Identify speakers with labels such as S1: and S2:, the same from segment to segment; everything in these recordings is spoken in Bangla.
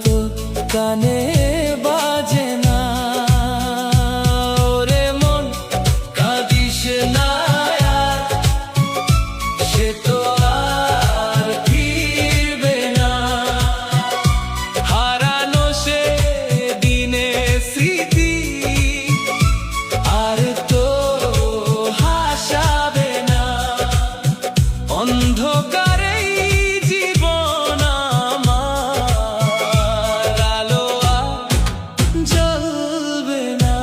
S1: হয়তো কানে বাজে না। ওরে মন কাঁদিস না আর, সে তো আর ফিরবে না। হারানো সে দিনে স্মৃতি আর তো হাসাবে না। অন্ধকারে জীবন আমার, আলো আর জ্বলবে না।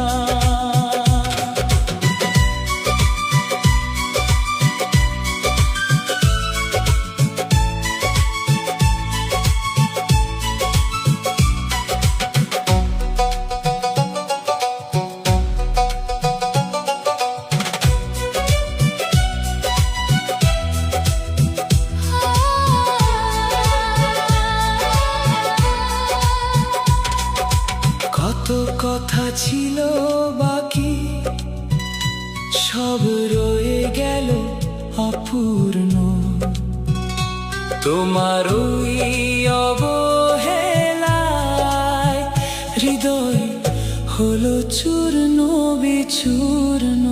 S1: কত কথা ছিল বাকি, সব রয়ে গেল অপূর্ণ। তোমার ওই অবহেলায় হৃদয় হলো চূর্ণ বিচূর্ণ।